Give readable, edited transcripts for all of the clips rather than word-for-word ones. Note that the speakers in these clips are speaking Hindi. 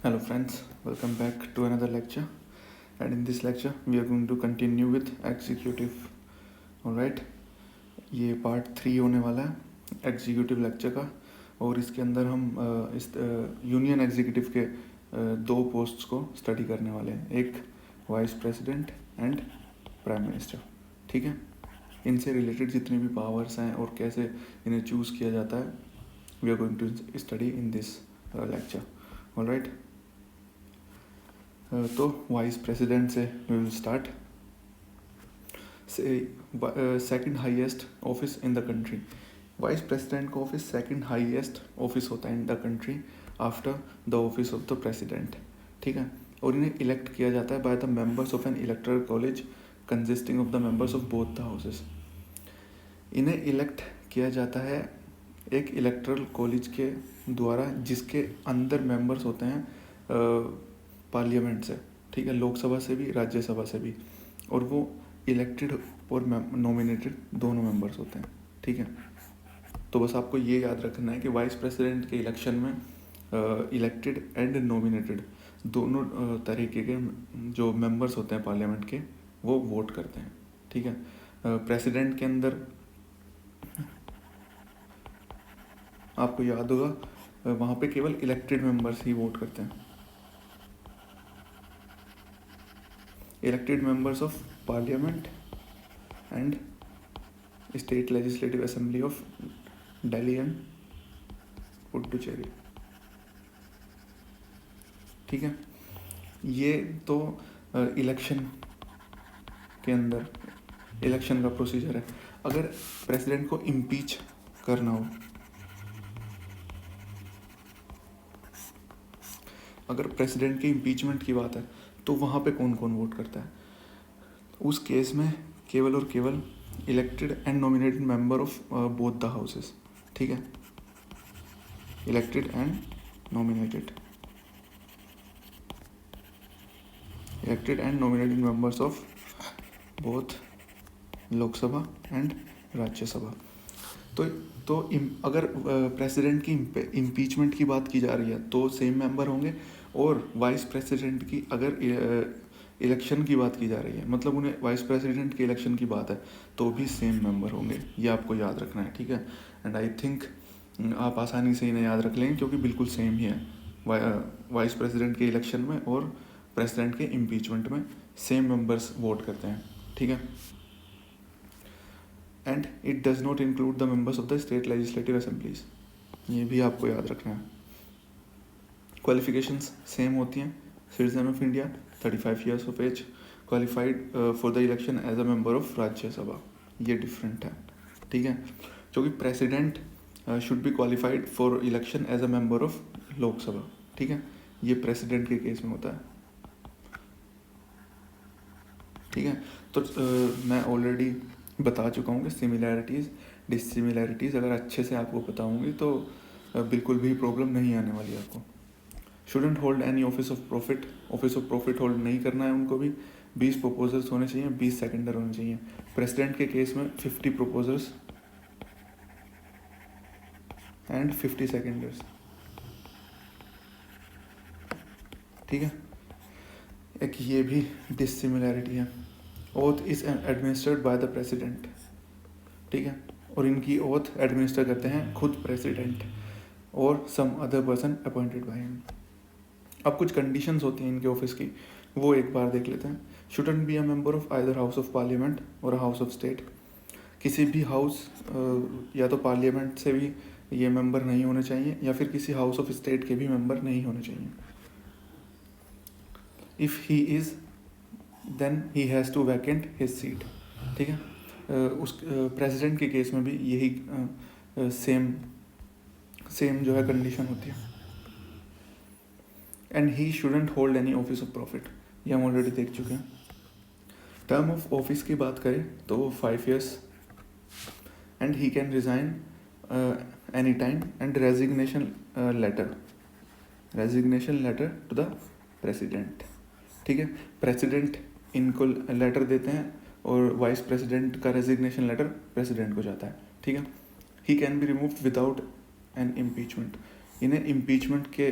Hello friends, welcome back to another lecture, and in this lecture we are going to continue with executive. Alright, ये पार्ट 3 होने वाला है एग्जीक्यूटिव लेक्चर का, और इसके अंदर हम इस यूनियन एग्जीक्यूटिव के दो पोस्ट्स को स्टडी करने वाले हैं, एक vice president and prime minister. ठीक है, इनसे रिलेटेड जितनी भी पावर्स हैं और कैसे इन्हें चूज़ किया जाता है, we are going to study in this lecture. Alright, तो वाइस प्रेसिडेंट से we will start. Second highest office in the country. Vice president का ऑफिस सेकंड हाईएस्ट ऑफिस होता है in the country after the office of the president. ठीक है, और इन्हें इलेक्ट किया जाता है by the members of an electoral college consisting of the members of both the houses. इन्हें इलेक्ट किया जाता है एक इलेक्टोरल कॉलेज के द्वारा जिसके अंदर मेंबर्स होते हैं पार्लियामेंट से. ठीक है, लोकसभा से भी राज्यसभा से भी, और वो इलेक्टेड और नॉमिनेटेड दोनों मेंबर्स होते हैं. ठीक है, तो बस आपको ये याद रखना है कि वाइस प्रेसिडेंट के इलेक्शन में इलेक्टेड एंड नॉमिनेटेड दोनों तरीके के जो मेंबर्स होते हैं पार्लियामेंट के वो वोट करते हैं. ठीक है, प्रेसिडेंट के अंदर आपको याद होगा वहाँ पे केवल इलेक्टेड मेंबर्स ही वोट करते हैं. Elected members of parliament and state legislative assembly of Delhi and Puducherry. ठीक है, ये तो इलेक्शन के अंदर इलेक्शन का प्रोसीजर है. अगर प्रेसिडेंट को इम्पीच करना हो, अगर प्रेसिडेंट की इम्पीचमेंट की बात है तो वहाँ पे कौन कौन वोट करता है? उस केस में केवल और केवल elected and nominated member of both the houses. ठीक है, elected and nominated members of both Lok Sabha and Rajya Sabha. तो अगर प्रेसिडेंट की इम्पीचमेंट की बात की जा रही है तो सेम मेंबर होंगे, और वाइस प्रेसिडेंट की अगर इलेक्शन की बात की जा रही है, मतलब उन्हें वाइस प्रेसिडेंट के इलेक्शन की बात है, तो भी सेम मेंबर होंगे. ये आपको याद रखना है. ठीक है, एंड आई थिंक आप आसानी से इन्हें याद रख लेंगे क्योंकि बिल्कुल सेम ही है. वाइस प्रेसिडेंट के इलेक्शन में और प्रेसिडेंट के इम्पीचमेंट में सेम मेंबर्स वोट करते हैं. ठीक है, and it does not include the members of the state legislative assemblies. ये भी आपको याद रखना है. क्वालिफिकेशंस सेम होती हैं. Citizen of India, 35 years of age, qualified for the election as a member of Rajya Sabha. ये डिफरेंट है. ठीक है, क्योंकि president should be qualified for election as a member of Lok Sabha. ठीक है, ये प्रेसिडेंट के केस में होता है. ठीक है, तो मैं ऑलरेडी बता चुका हूँ कि सिमिलैरिटीज़ डिससिमिलैरिटीज़ अगर अच्छे से आपको पता होंगी तो बिल्कुल भी प्रॉब्लम नहीं आने वाली आपको. Shouldn't hold any office of profit hold नहीं करना है उनको भी. 20 प्रपोजर्स होने चाहिए, 20 सेकेंडर होने चाहिए. प्रेसिडेंट के केस में 50 प्रपोजर्स एंड 50 सेकेंडर्स. ठीक है, एक ये भी डिससिमिलैरिटी है. Oath is administered by the president. ठीक है, और इनकी ओथ एडमिनिस्टर करते हैं खुद प्रेसिडेंट और some other person appointed by him. अब कुछ कंडीशंस होती हैं इनके ऑफिस की, वो एक बार देख लेते हैं. Shouldn't be a member of either house of parliament और हाउस ऑफ स्टेट. किसी भी हाउस या तो पार्लियामेंट से भी ये मेंबर नहीं होने चाहिए या फिर किसी हाउस ऑफ स्टेट के भी मेंबर नहीं होने चाहिए. If he is then he has to vacant his seat. ठीक है, उस प्रेसिडेंट के केस में भी यही सेम जो है कंडीशन होती है. And he shouldn't hold any office of profit. ये हम ऑलरेडी देख चुके हैं. टर्म ऑफ ऑफिस की बात करें तो 5 years, and he can resign any time, and resignation letter to the president. ठीक है, प्रेसिडेंट इनको लेटर देते हैं और वाइस प्रेसिडेंट का रेजिग्नेशन लेटर प्रेसिडेंट को जाता है. ठीक है, he can be removed without an impeachment. इन्हें इम्पीचमेंट के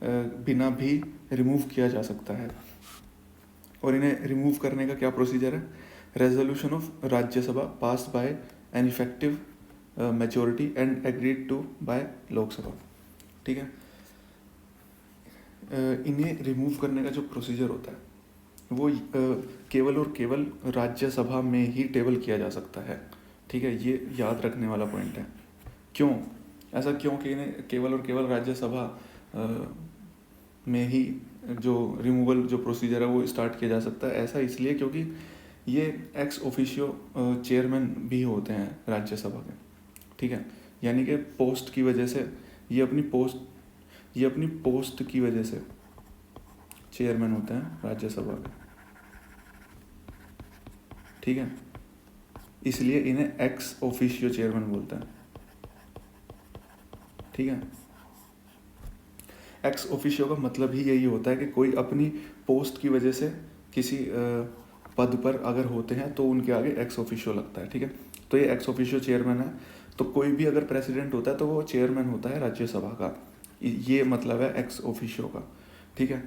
बिना भी रिमूव किया जा सकता है। और इन्हें रिमूव करने का क्या प्रोसीजर है? Resolution of Rajya Sabha passed by an effective majority and agreed to by Lok Sabha. ठीक है, इन्हें रिमूव करने का जो प्रोसीजर होता है वो केवल और केवल राज्यसभा में ही टेबल किया जा सकता है। ठीक है, ये याद रखने वाला पॉइंट है। क्यों ऐसा, क्यों कि इन्हें केवल और केवल राज्यसभा में ही जो रिमूवल जो प्रोसीजर है वो स्टार्ट किया जा सकता है? ऐसा इसलिए क्योंकि ये एक्स ऑफिशियो चेयरमैन भी होते हैं राज्यसभा के। ठीक है, यानी कि पोस्ट की वजह से ये अपनी पोस्ट की वजह से चेयरमैन होते हैं राज्यसभा के। ठीक है, इसलिए इन्हें एक्स ऑफिशियो चेयरमैन बोलते हैं। ठीक है, एक्स ऑफिशियो का मतलब ही यही होता है कि कोई अपनी पोस्ट की वजह से किसी पद पर अगर होते हैं तो उनके आगे एक्स ऑफिशियो लगता है। ठीक है, तो ये एक्स ऑफिशियो चेयरमैन है। तो कोई भी अगर प्रेसिडेंट होता है तो वो चेयरमैन होता है राज्यसभा का, ये मतलब है एक्स ऑफिशियो का। ठीक है,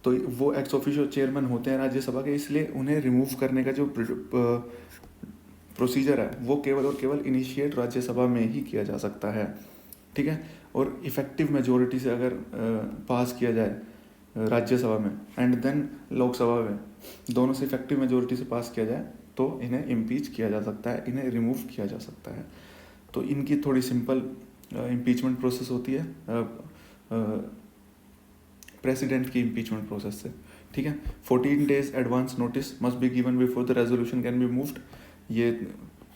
तो वो एक्स ऑफिशियो चेयरमैन होते हैं राज्यसभा के, इसलिए उन्हें रिमूव करने का जो प्रोसीजर है वो केवल और केवल इनिशिएट राज्यसभा में ही किया जा सकता है। ठीक है, और इफेक्टिव मेजोरिटी से अगर पास किया जाए राज्यसभा में एंड देन लोकसभा में, दोनों से इफेक्टिव मेजोरिटी से पास किया जाए तो इन्हें इम्पीच किया जा सकता है, इन्हें रिमूव किया जा सकता है। तो इनकी थोड़ी सिंपल इम्पीचमेंट प्रोसेस होती है प्रेसिडेंट की इम्पीचमेंट प्रोसेस से। ठीक है, 14 days advance notice must be given before the resolution can be moved. ये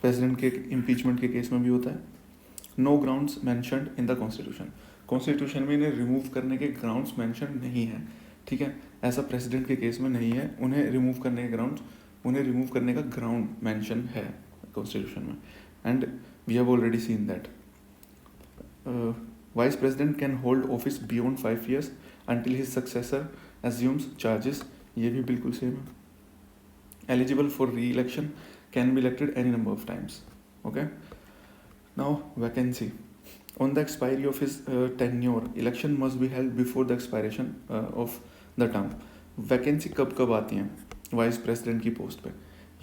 प्रेसिडेंट के इम्पीचमेंट के केस में भी होता है। No grounds mentioned in the constitution, constitution में इन्हें रिमूव करने के ग्राउंड्स मेंशन नहीं है। ठीक है, ऐसा प्रेसिडेंट के केस में नहीं है। उन्हें रिमूव करने का ग्राउंड मेंशन है कॉन्स्टिट्यूशन में, and we have already seen that. Vice president can hold office beyond 5 years until his successor assumes charges, ये भी बिल्कुल सेम है। Eligible for re-election, can be elected any number of times. Okay, now vacancy. On the expiry of his tenure, election must be held before the expiration of the term. Vacancy कब कब आती हैं वाइस प्रेसिडेंट की पोस्ट पे?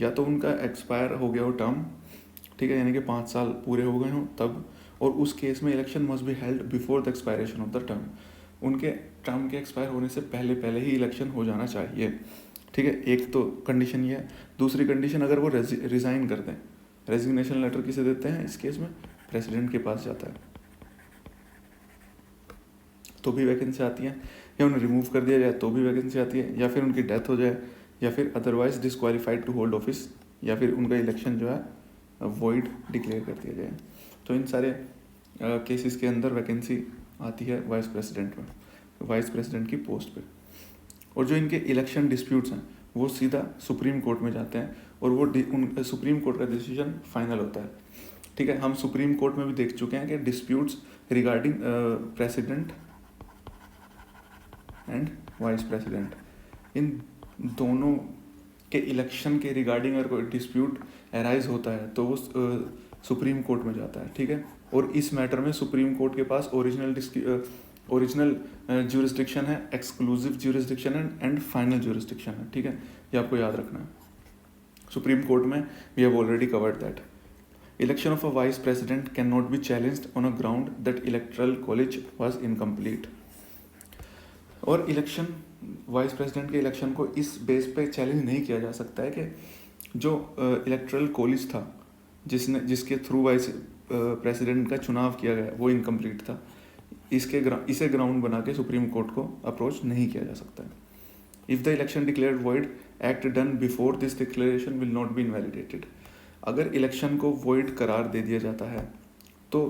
या तो उनका एक्सपायर हो गया हो टर्म, ठीक है, यानी कि 5 साल पूरे हो गए हों तब, और उस केस में election must be held before the expiration of the term. उनके टर्म के एक्सपायर होने से पहले ही इलेक्शन हो जाना चाहिए। ठीक है, एक तो कंडीशन ये है। दूसरी कंडीशन, अगर वो रिज़ाइन कर दें, रेजिग्नेशन लेटर किसे देते हैं इस केस में? प्रेसिडेंट के पास जाता है, तो भी वैकेंसी आती है। या उन्हें रिमूव कर दिया जाए तो भी वैकेंसी आती है, या फिर उनकी डेथ हो जाए, या फिर otherwise disqualified to hold office, या फिर उनका इलेक्शन जो है वॉइड डिक्लेयर कर दिया जाए। तो इन सारे केसेस के अंदर वैकेंसी आती है वाइस प्रेसिडेंट में, वाइस प्रेसिडेंट की पोस्ट पे। और जो इनके इलेक्शन डिस्प्यूट्स हैं वो सीधा सुप्रीम कोर्ट में जाते हैं, और वो सुप्रीम कोर्ट का डिसीजन फाइनल होता है। ठीक है, हम सुप्रीम कोर्ट में भी देख चुके हैं कि disputes regarding president and vice president, इन दोनों के इलेक्शन के रिगार्डिंग अगर कोई डिस्प्यूट अराइज होता है तो वो सुप्रीम कोर्ट में जाता है। ठीक है, और इस मैटर में सुप्रीम कोर्ट के पास ओरिजिनल ज्यूरिसडिक्शन है, एक्सक्लूसिव ज्यूरिसडिक्शन है एंड फाइनल ज्यूरिसडिक्शन है। ठीक है, ये आपको याद रखना है। सुप्रीम कोर्ट में we have already covered that. Election of a vice president can not be challenged on a ground that electoral college was incomplete. और इलेक्शन, वाइस प्रेसिडेंट के इलेक्शन को इस बेस पे चैलेंज नहीं किया जा सकता है कि जो इलेक्टरल कॉलेज था जिसके थ्रू वाइस प्रेसिडेंट का चुनाव किया गया वो इनकम्प्लीट था। इसे ग्राउंड बना के सुप्रीम कोर्ट को अप्रोच नहीं किया जा सकता है। If the election declared void, act done before this declaration will not be invalidated. अगर इलेक्शन को वॉइड करार दे दिया जाता है तो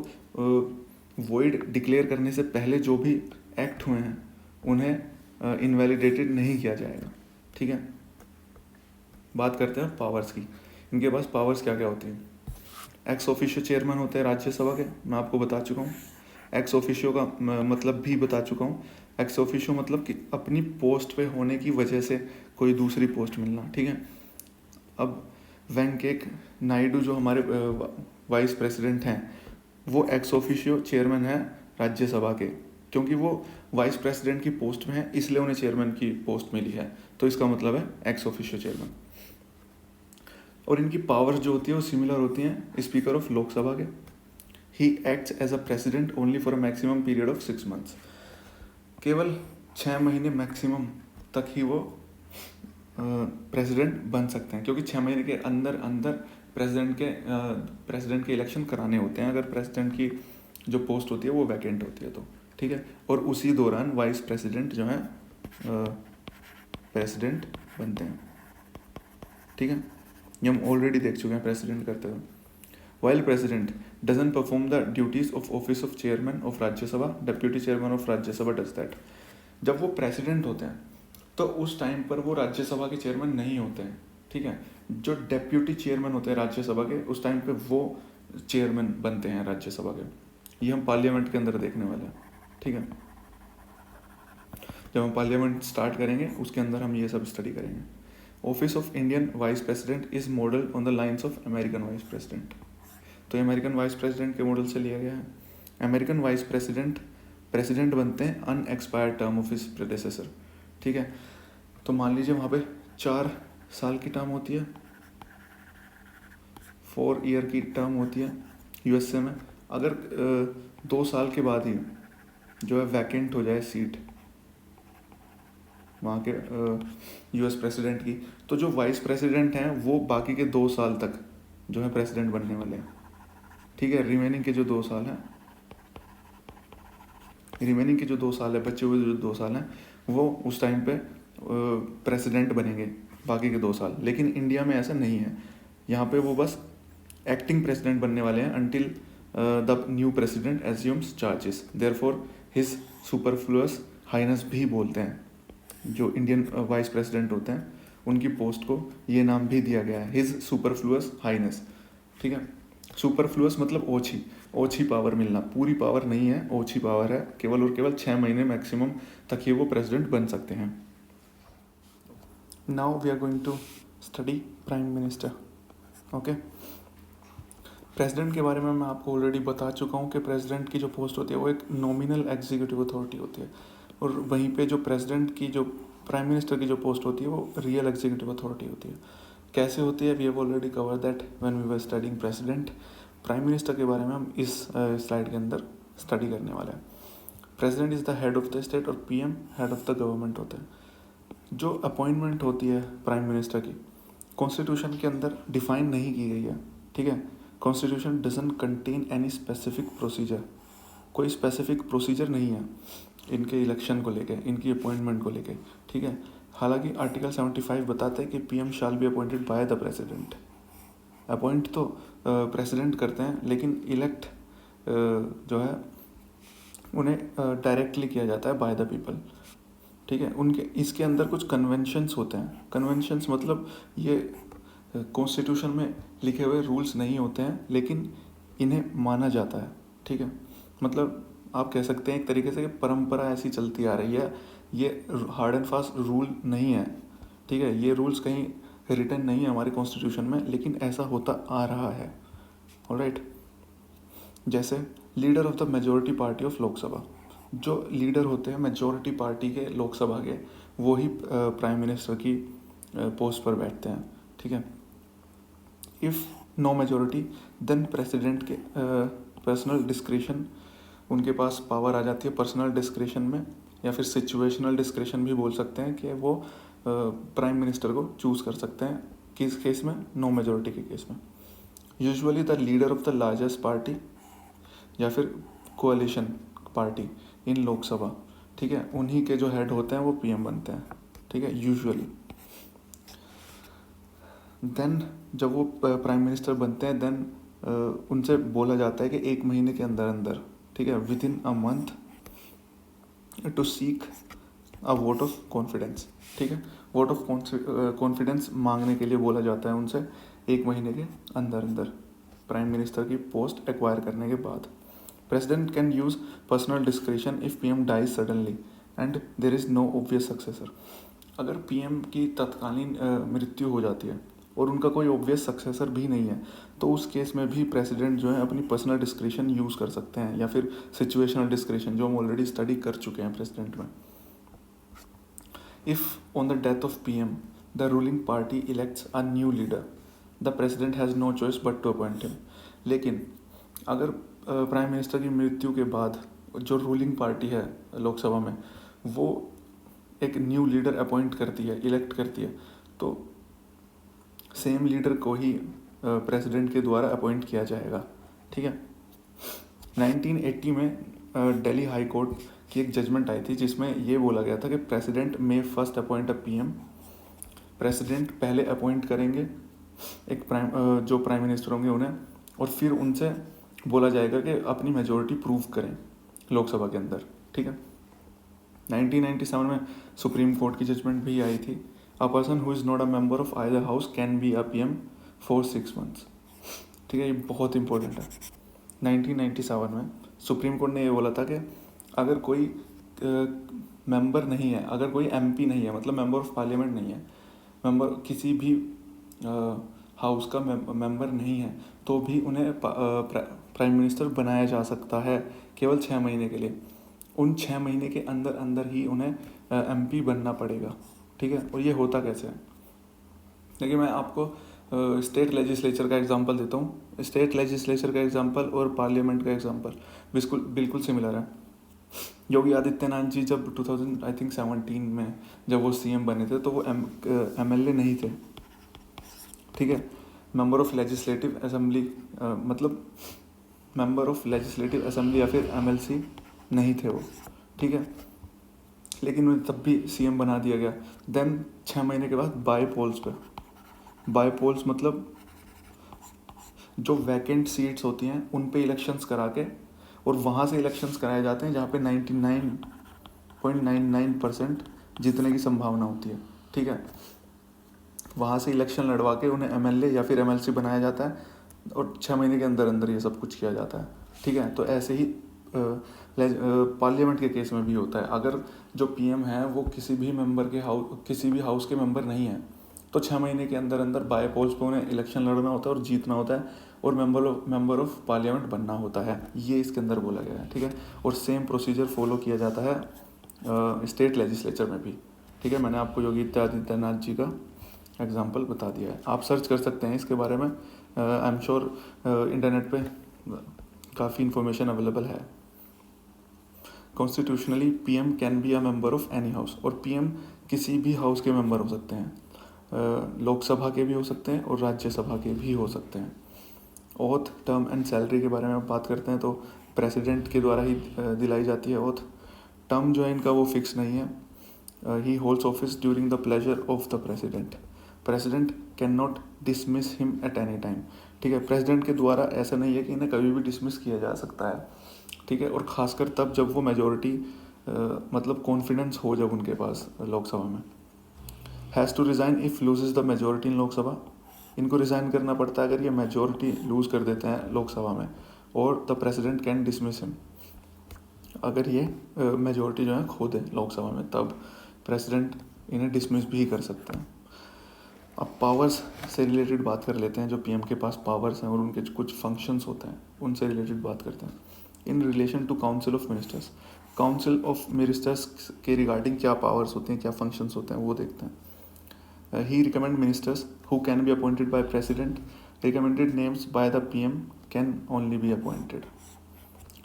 वॉइड डिक्लेयर करने से पहले जो भी एक्ट हुए हैं उन्हें इनवैलिडेटेड नहीं किया जाएगा। ठीक है, बात करते हैं पावर्स की। इनके पास पावर्स क्या क्या होती हैं? एक्स ऑफिशियो चेयरमैन होते हैं राज्यसभा के, मैं आपको बता चुका हूँ। एक्स ऑफिशियो का मतलब भी बता चुका हूँ। एक्स ऑफिशियो मतलब कि अपनी पोस्ट पे होने की वजह से कोई दूसरी पोस्ट मिलना। ठीक है, अब वेंकैया नायडू जो हमारे वाइस प्रेसिडेंट हैं वो एक्स ऑफिशियो चेयरमैन है राज्यसभा के, क्योंकि वो वाइस प्रेसिडेंट की पोस्ट में है इसलिए उन्हें चेयरमैन की पोस्ट मिली है, तो इसका मतलब है एक्स ऑफिशियो चेयरमैन। और इनकी पावर्स जो होती है वो सिमिलर होती हैं स्पीकर ऑफ लोकसभा के। He acts as a president only for a maximum period of 6 months, केवल 6 महीने मैक्सिमम तक ही वो प्रेसिडेंट बन सकते हैं, क्योंकि 6 महीने के अंदर अंदर प्रेसिडेंट के इलेक्शन कराने होते हैं अगर प्रेसिडेंट की जो पोस्ट होती है वो वैकेंट होती है तो, ठीक है। और उसी दौरान वाइस प्रेसिडेंट जो है प्रेसिडेंट बनते हैं, ठीक है। ये हम ऑलरेडी देख चुके हैं प्रेसिडेंट करते हुए। While president doesn't perform the duties of office of chairman of Rajya Sabha, deputy chairman of Rajya Sabha does that. जब वो प्रेसिडेंट होते हैं तो उस टाइम पर वो राज्यसभा के चेयरमैन नहीं होते हैं, ठीक है। जो डेप्यूटी चेयरमैन होते हैं राज्यसभा के उस टाइम पे वो चेयरमैन बनते हैं राज्यसभा के। ये हम पार्लियामेंट के अंदर देखने वाले हैं, ठीक है। जब हम पार्लियामेंट स्टार्ट करेंगे उसके अंदर हम ये सब स्टडी करेंगे। Office of Indian vice president is model on the lines of American vice president. तो अमेरिकन वाइस प्रेसिडेंट के मॉडल से लिया गया है। अमेरिकन वाइस प्रेसिडेंट बनते हैं अनएक्सपायर्ड टर्म ऑफ हिज प्रेडेसेसर, ठीक है। तो मान लीजिए वहाँ पे 4 साल की टर्म होती है, 4 ईयर की टर्म होती है यूएसए में। अगर 2 साल के बाद ही जो है वैकेंट हो जाए सीट वहाँ के यूएस प्रेसिडेंट की, तो जो वाइस प्रेसिडेंट हैं वो बाकी के 2 साल तक जो है प्रेसिडेंट बनने वाले हैं, ठीक है। रिमेनिंग के जो 2 साल हैं, बचे हुए जो 2 साल हैं वो उस टाइम पे प्रेसिडेंट बनेंगे बाकी के 2 साल। लेकिन इंडिया में ऐसा नहीं है, यहाँ पे वो बस एक्टिंग प्रेसिडेंट बनने वाले हैं until the new president assumes charges. Therefore his superfluous highness भी बोलते हैं, जो इंडियन वाइस प्रेसिडेंट होते हैं उनकी पोस्ट को ये नाम भी दिया गया है, हिज सुपरफ्लुअस हाइनेस, ठीक है। सुपरफ्लुअस मतलब ओछी पावर मिलना, पूरी पावर नहीं है, ओछी पावर है, केवल और केवल 6 महीने मैक्सिमम तक ही वो प्रेसिडेंट बन सकते हैं। Now we are going to study prime minister, okay. President के बारे में मैं आपको ऑलरेडी बता चुका हूँ कि प्रेसिडेंट की जो पोस्ट होती है वो एक नॉमिनल एग्जीक्यूटिव अथॉरिटी होती है, और वहीं पे जो प्राइम मिनिस्टर की जो पोस्ट होती है वो रियल एग्जीक्यूटिव अथॉरिटी होती है। कैसे होती है we have already cover that when we were studying president. Prime minister के बारे में हम इस स्लाइड के अंदर स्टडी करने वाले हैं। President is the head of the state और PM head of the government होते हैं। जो अपॉइंटमेंट होती है प्राइम मिनिस्टर की कॉन्स्टिट्यूशन के अंदर डिफाइन नहीं की गई है, ठीक है। Constitution doesn't contain any specific procedure, कोई स्पेसिफिक प्रोसीजर नहीं है इनके इलेक्शन को लेके, इनकी अपॉइंटमेंट को लेके, ठीक है। हालांकि आर्टिकल 75 बताता है कि PM shall be appointed by the president. Appoint तो प्रेसिडेंट करते हैं, लेकिन इलेक्ट जो है उन्हें डायरेक्टली किया जाता है बाय द पीपल, ठीक है। उनके इसके अंदर कुछ कन्वेंशंस होते हैं। कन्वेंशंस मतलब ये कॉन्स्टिट्यूशन में लिखे हुए रूल्स नहीं होते हैं, लेकिन इन्हें माना जाता है, ठीक है। मतलब आप कह सकते हैं एक तरीके से परंपरा ऐसी चलती आ रही है, ये हार्ड एंड फास्ट रूल नहीं है, ठीक है। ये रूल्स कहीं रिटन नहीं है हमारे कॉन्स्टिट्यूशन में, लेकिन ऐसा होता आ रहा है, ऑलराइट। जैसे leader of the majority party of Lok Sabha, जो लीडर होते हैं मेजॉरिटी पार्टी के लोकसभा के, वो ही प्राइम मिनिस्टर की पोस्ट पर बैठते हैं, ठीक है। If no majority then president के पर्सनल डिस्क्रिशन, उनके पास पावर आ जाती है पर्सनल डिस्क्रिशन में, या फिर सिचुएशनल डिस्क्रिशन भी बोल सकते हैं कि वो प्राइम मिनिस्टर को चूज़ कर सकते हैं। किस केस में? नो मेजॉरिटी के केस में। Usually the leader of the largest party या फिर कोalition पार्टी इन लोकसभा, ठीक है, उन्हीं के जो हेड होते हैं वो पीएम बनते हैं, ठीक है, यूजुअली। देन जब वो प्राइम मिनिस्टर बनते हैं देन उनसे बोला जाता है कि 1 महीने के अंदर अंदर, ठीक है, within a month to seek a vote of confidence, ठीक है। वोट ऑफ कॉन्फिडेंस मांगने के लिए बोला जाता है उनसे 1 महीने के अंदर अंदर प्राइम मिनिस्टर की पोस्ट एक्वायर करने के बाद। President can use personal discretion if PM dies suddenly and there is no obvious successor. अगर पीएम की तत्कालीन मृत्यु हो जाती है और उनका कोई ऑब्वियस सक्सेसर भी नहीं है, तो उस केस में भी प्रेसिडेंट जो है अपनी पर्सनल डिस्क्रिशन यूज़ कर सकते हैं, या फिर सिचुएशनल डिस्क्रिशन जो हम ऑलरेडी स्टडी कर चुके हैं प्रेसिडेंट में। If on the death of PM the ruling party elects a new leader, the president has no choice but to appoint him. लेकिन अगर प्राइम मिनिस्टर की मृत्यु के बाद जो रूलिंग पार्टी है लोकसभा में, वो एक न्यू लीडर अपॉइंट करती है, इलेक्ट करती है, तो सेम लीडर को ही प्रेसिडेंट के द्वारा अपॉइंट किया जाएगा। ठीक है। 1980 में दिल्ली हाई कोर्ट की एक जजमेंट आई थी जिसमें ये बोला गया था कि president may first appoint a PM। President पहले अपॉइंट करेंगे एक जो प्राइम मिनिस्टर होंगे उन्हें, और फिर उनसे बोला जाएगा कि अपनी मेजोरिटी प्रूव करें लोकसभा के अंदर। ठीक है। 1997 में सुप्रीम कोर्ट की जजमेंट भी आई थी, a person who is not a member of either house can be a PM for 6 months. ठीक है, ये बहुत इंपॉर्टेंट है। 1997 में सुप्रीम कोर्ट ने ये बोला था कि अगर कोई मेंबर नहीं है, अगर कोई MP नहीं है, मतलब मेंबर ऑफ पार्लियामेंट नहीं है, मेंबर किसी भी हाउस का मेंबर नहीं है, तो भी उन्हें प्राइम मिनिस्टर बनाया जा सकता है केवल 6 महीने के लिए। उन 6 महीने के अंदर अंदर ही उन्हें MP बनना पड़ेगा। ठीक है। और ये होता कैसे है, देखिए मैं आपको स्टेट लेजिस्लेचर का एग्जांपल देता हूँ। स्टेट लेजिस्लेचर का एग्जांपल और पार्लियामेंट का एग्जांपल बिल्कुल सिमिलर है। योगी आदित्यनाथ जी जब 2017 में जब वो CM बने थे, तो वो MLA नहीं थे। ठीक है। मेंबर ऑफ लेजिस्लेटिव असेंबली, मतलब मेंबर ऑफ लेजिस्लेटिव असेंबली या फिर MLC नहीं थे वो। ठीक है। लेकिन उन्हें तब भी CM बना दिया गया। देन 6 महीने के बाद बाई पोल्स मतलब जो वैकेंट सीट्स होती हैं उन पे इलेक्शंस करा के, और वहाँ से इलेक्शंस कराए जाते हैं जहाँ पे 99.99% जीतने की संभावना होती है। ठीक है। वहाँ से इलेक्शन लड़वा के उन्हें MLA या फिर MLC बनाया जाता है, और 6 महीने के अंदर अंदर ये सब कुछ किया जाता है। ठीक है। तो ऐसे ही पार्लियामेंट के केस में भी होता है। अगर जो PM है वो किसी भी हाउस के मेंबर नहीं है, तो 6 महीने के अंदर अंदर बाय पोल्स पे उन्हें इलेक्शन लड़ना होता है और जीतना होता है, और मेंबर ऑफ पार्लियामेंट बनना होता है। ये इसके अंदर बोला गया है। ठीक है। और सेम प्रोसीजर फॉलो किया जाता है स्टेट लेजिस्लेचर में भी। ठीक है। मैंने आपको योगी आदित्यनाथ जी का एग्जाम्पल बता दिया है, आप सर्च कर सकते हैं इसके बारे में। आई एम श्योर इंटरनेट पे काफ़ी इन्फॉर्मेशन अवेलेबल है। Constitutionally PM can be a member of any house, और PM किसी भी हाउस के मेंबर हो सकते हैं। लोकसभा के भी हो सकते हैं और राज्यसभा के भी हो सकते हैं। ओथ, टर्म एंड सैलरी के बारे में बात करते हैं तो प्रेसिडेंट के द्वारा ही दिलाई जाती है ओथ। टर्म जो है इनका वो फिक्स नहीं है। ही holds office during the pleasure of the president. President can not dismiss him at any time. ठीक है। प्रेसिडेंट के द्वारा ऐसा नहीं है कि इन्हें कभी भी डिसमिस किया जा सकता है। ठीक है। और ख़ासकर तब जब वो मेजोरिटी मतलब कॉन्फिडेंस हो जब उनके पास लोकसभा में। Has to resign if loses the majority in Lok Sabha. इनको रिज़ाइन करना पड़ता है अगर ये मेजोरिटी लूज़ कर देते हैं लोकसभा में, और the president can dismiss him. अगर ये मेजोरिटी जो है खो दे लोकसभा में, तब प्रेसिडेंट इन्हें डिसमिस भी कर सकते हैं। अब पावर्स से रिलेटेड बात कर लेते हैं, जो PM के पास पावर्स हैं और उनके कुछ फंक्शंस होते हैं, उनसे रिलेटेड बात करते हैं। In relation to council of ministers, council of ministers के रिगार्डिंग क्या पावर्स होती हैं, क्या फंक्शंस होते हैं, वो देखते हैं। He recommend ministers who can be appointed by president. Recommended names by the PM can only be appointed.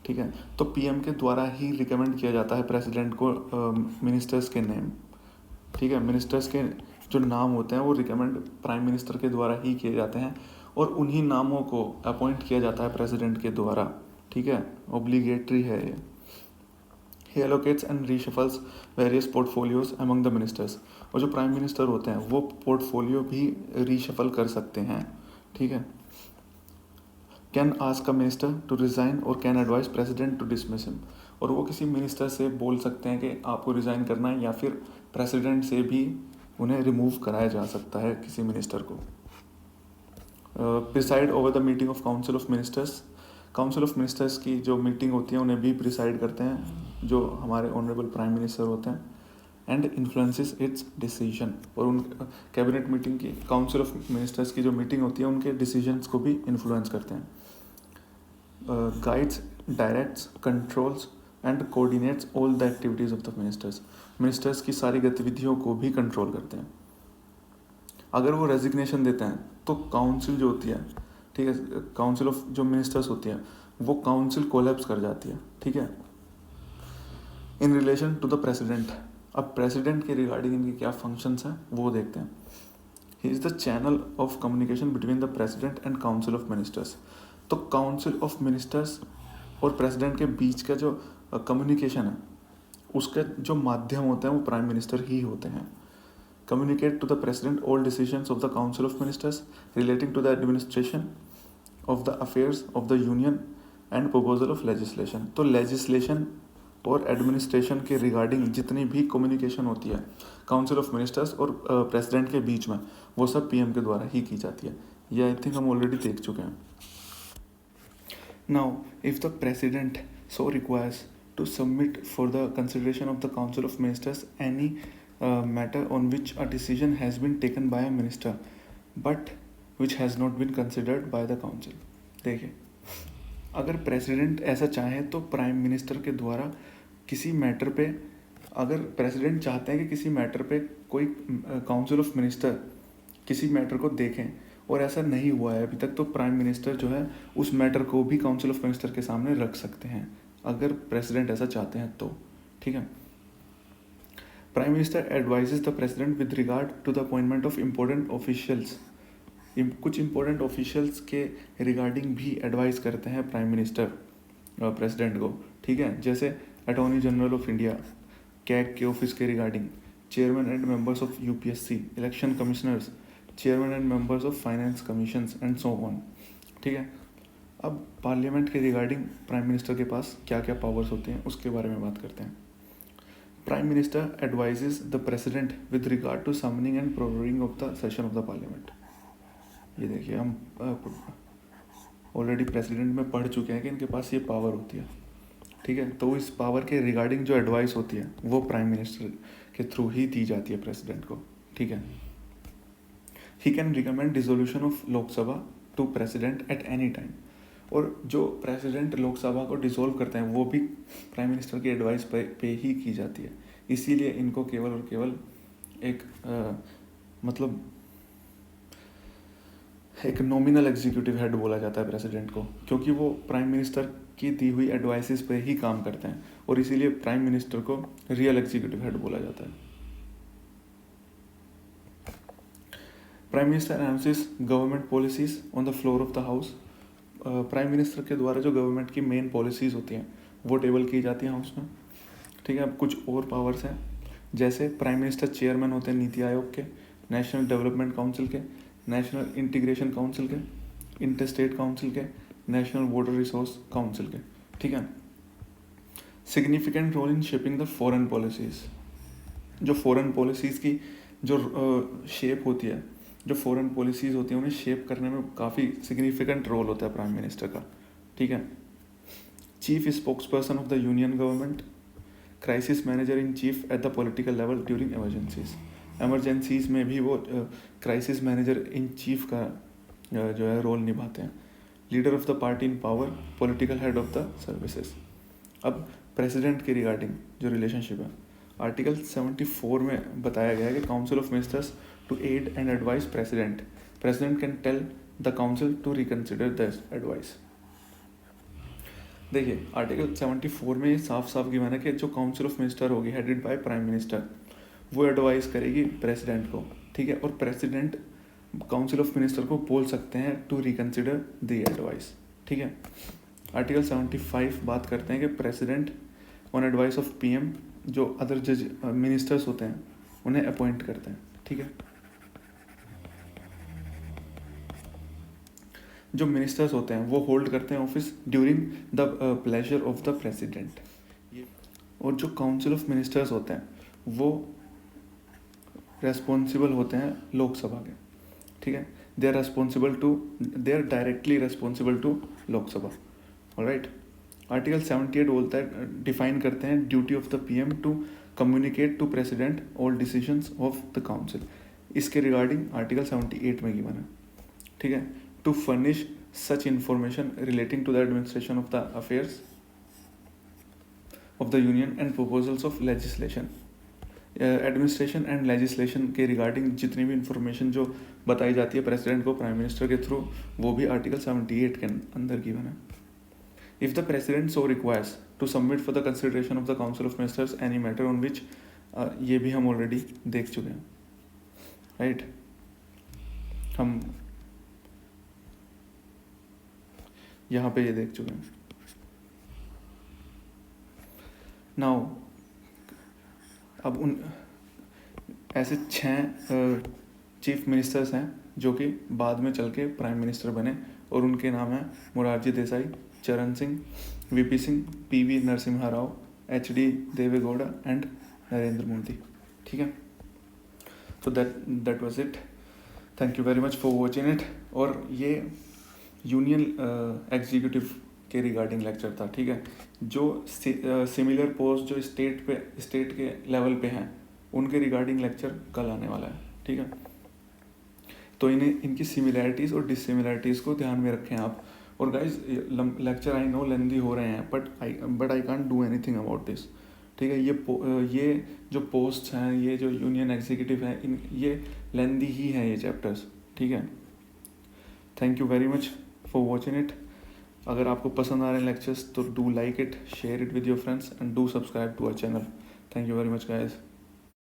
ठीक है। तो PM के द्वारा ही रिकमेंड किया जाता है प्रेसिडेंट को मिनिस्टर्स के नेम। ठीक है। मिनिस्टर्स के जो नाम होते हैं वो रिकमेंड प्राइम मिनिस्टर के द्वारा ही किए जाते हैं, और उन्हीं नामों को अपॉइंट किया जाता है प्रेसिडेंट के द्वारा। ठीक है। ऑब्लिगेटरी है ये। He allocates and reshuffles various portfolios among the ministers. और जो प्राइम मिनिस्टर होते हैं वो पोर्टफोलियो भी रीशफल कर सकते हैं। ठीक है। Can ask a minister to resign और can advise president to dismiss him. और वो किसी मिनिस्टर से बोल सकते हैं कि आपको रिज़ाइन करना है, या फिर प्रेसिडेंट से भी उन्हें रिमूव कराया जा सकता है किसी मिनिस्टर को। Preside over the meeting of council of ministers. Council of ministers की जो मीटिंग होती है उन्हें भी प्रिसाइड करते हैं जो हमारे ऑनरेबल प्राइम मिनिस्टर होते हैं। And influences it's decision. और उन कैबिनेट मीटिंग की, काउंसिल ऑफ मिनिस्टर्स की जो मीटिंग होती है उनके डिसीजंस को भी इन्फ्लुएंस करते हैं। Guides, directs, controls and coordinates all the activities of the ministers. Ministers की सारी गतिविधियों को भी कंट्रोल करते हैं। अगर वो रेजिग्नेशन देते हैं तो काउंसिल जो होती है, ठीक है, काउंसिल ऑफ जो मिनिस्टर्स होती है वो काउंसिल कोलैप्स कर जाती है, ठीक है। In relation to the president, अब प्रेसिडेंट के रिगार्डिंग इनके क्या फंक्शंस हैं वो देखते हैं। He is the channel of communication between the president and council of ministers. तो काउंसिल ऑफ मिनिस्टर्स और प्रेसिडेंट के बीच का जो कम्युनिकेशन है उसके जो माध्यम होते हैं वो प्राइम मिनिस्टर ही होते हैं। Communicate to the president all decisions of the council of ministers relating to the administration of the affairs of the union and proposal of legislation. तो लेजिस्लेशन और एडमिनिस्ट्रेशन के रिगार्डिंग जितनी भी कम्युनिकेशन होती है काउंसिल ऑफ मिनिस्टर्स और प्रेसिडेंट के बीच में वो सब पीएम के द्वारा ही की जाती है। ये आई थिंक हम ऑलरेडी देख चुके हैं। Now if the president so requires to submit for the consideration of the council of ministers any matter on which a decision has been taken by a minister but which has not been considered by the council। देखिए, अगर प्रेसिडेंट ऐसा चाहे तो प्राइम मिनिस्टर के द्वारा किसी मैटर पे, अगर प्रेसिडेंट चाहते हैं कि किसी मैटर पे कोई काउंसिल ऑफ मिनिस्टर किसी मैटर को देखें और ऐसा नहीं हुआ है अभी तक, तो प्राइम मिनिस्टर जो है उस मैटर को भी काउंसिल ऑफ मिनिस्टर के सामने रख सकते हैं अगर प्रेसिडेंट ऐसा चाहते हैं तो, ठीक है। Prime minister advises the president with regard to the appointment of important officials. कुछ इंपॉर्टेंट ऑफिशियल्स के रिगार्डिंग भी एडवाइस करते हैं प्राइम मिनिस्टर प्रेसिडेंट को, ठीक है। जैसे attorney general of India, CAG के ऑफिस के regarding, chairman and members of UPSC, election commissioners, chairman and members of finance commissions and so on, ठीक है। अब पार्लियामेंट के रिगार्डिंग प्राइम मिनिस्टर के पास क्या क्या पावर्स होते हैं उसके बारे में बात करते हैं। Prime minister advises the president with regard to summoning and proroguing of the session of the parliament. ये देखिए, हम ऑलरेडी प्रेसिडेंट में पढ़ चुके हैं कि इनके पास ये पावर होती है, ठीक है। तो इस पावर के रिगार्डिंग जो एडवाइस होती है वो प्राइम मिनिस्टर के थ्रू ही दी जाती है प्रेसिडेंट को, ठीक है। He can recommend dissolution of Lok Sabha to president at any time. और जो प्रेसिडेंट लोकसभा को डिसॉल्व करते हैं वो भी प्राइम मिनिस्टर की एडवाइस पे ही की जाती है। इसीलिए इनको केवल और केवल एक मतलब एक नॉमिनल एग्जीक्यूटिव हेड बोला जाता है प्रेसिडेंट को, क्योंकि वो प्राइम मिनिस्टर की दी हुई एडवाइसेस पे ही काम करते हैं और इसीलिए प्राइम मिनिस्टर को रियल एग्जीक्यूटिव हेड बोला जाता है। Prime minister announces government policies on the floor of the house. Prime minister के द्वारा जो गवर्नमेंट की मेन पॉलिसीज़ होती हैं वो टेबल की जाती हैं हाउस में, ठीक है। अब कुछ और पावर्स हैं, जैसे प्राइम मिनिस्टर चेयरमैन होते हैं नीति आयोग के, नेशनल डेवलपमेंट काउंसिल के, नेशनल इंटीग्रेशन काउंसिल के, इंटरस्टेट काउंसिल के, नेशनल वाटर रिसोर्स काउंसिल के, ठीक है। Significant role in shaping the foreign policies. जो फॉरेन पॉलिसीज़ की जो शेप होती है, जो फॉरेन पॉलिसीज़ होती हैं उन्हें शेप करने में काफ़ी सिग्निफिकेंट रोल होता है प्राइम मिनिस्टर का, ठीक है। Chief spokes person of the union government, crisis manager in chief at the political level during emergencies. Emergencies में भी वो क्राइसिस मैनेजर इन चीफ का जो है रोल निभाते हैं। Leader of the party in power, political head of the services. अब प्रेसिडेंट के रिगार्डिंग जो रिलेशनशिप है, आर्टिकल 74 में बताया गया है कि council of ministers to aid and advise president, president can tell the council to reconsider the advice. देखिए, आर्टिकल 74 में ये साफ साफ गिवन है कि जो काउंसिल ऑफ मिनिस्टर होगी हेडेड बाय प्राइम मिनिस्टर, वो एडवाइस करेगी प्रेसिडेंट को, ठीक है। और प्रेसिडेंट काउंसिल ऑफ मिनिस्टर को बोल सकते हैं टू रिकन्सिडर द एडवाइस, ठीक है। आर्टिकल 75 बात करते हैं कि president on advice of PM जो अदर जज मिनिस्टर्स होते हैं उन्हें अपॉइंट करते हैं, ठीक है। जो मिनिस्टर्स होते हैं वो होल्ड करते हैं office during the pleasure of the president. और जो काउंसिल ऑफ मिनिस्टर्स होते हैं वो रेस्पॉन्सिबल होते हैं लोकसभा के, ठीक है। They are directly responsible to Lok Sabha, alright. Article 78 बोलता है, डिफाइन करते हैं duty of the PM to communicate to president all decisions of the council, इसके रिगार्डिंग आर्टिकल 78 में गिवन है, ठीक है। To furnish such information relating to the administration of the affairs of the union and proposals of legislation, administration and legislation के रिगार्डिंग जितनी भी इंफॉर्मेशन जो बताई जाती है प्रेसिडेंट को प्राइम मिनिस्टर के थ्रू, वो भी आर्टिकल 78 के अंदर गिवन है। If the president so requires to submit for the consideration of the council of ministers any matter on which, ये भी हम ऑलरेडी देख चुके हैं, राइट। हम यहाँ पे ये देख चुके हैं। नाउ अब उन ऐसे 6 चीफ मिनिस्टर्स हैं जो कि बाद में चल के प्राइम मिनिस्टर बने, और उनके नाम हैं मोरारजी देसाई, चरण सिंह, वीपी सिंह, पीवी नरसिम्हा राव, एचडी देवेगौड़ा एंड नरेंद्र मोदी, ठीक है। तो that was it, thank you very much for watching it. और ये यूनियन एग्जीक्यूटिव के रिगार्डिंग लेक्चर था, ठीक है। जो सिमिलर पोस्ट जो स्टेट के लेवल पे हैं उनके रिगार्डिंग लेक्चर कल आने वाला है, ठीक है। तो इनकी सिमिलैरिटीज़ और डिससिमिलैरिटीज़ को ध्यान में रखें आप। और गाइज लेक्चर आई नो लेंदी हो रहे हैं, but I can't do anything about this, ठीक है। ये जो पोस्ट हैं, ये जो यूनियन एग्जीक्यूटिव हैं, ये लेंदी ही हैं ये चैप्टर्स, ठीक है। Thank you very much for watching it. अगर आपको पसंद आ रहे हैं लेक्चर्स तो do like it, share it with your friends and do subscribe to our channel. Thank you very much guys.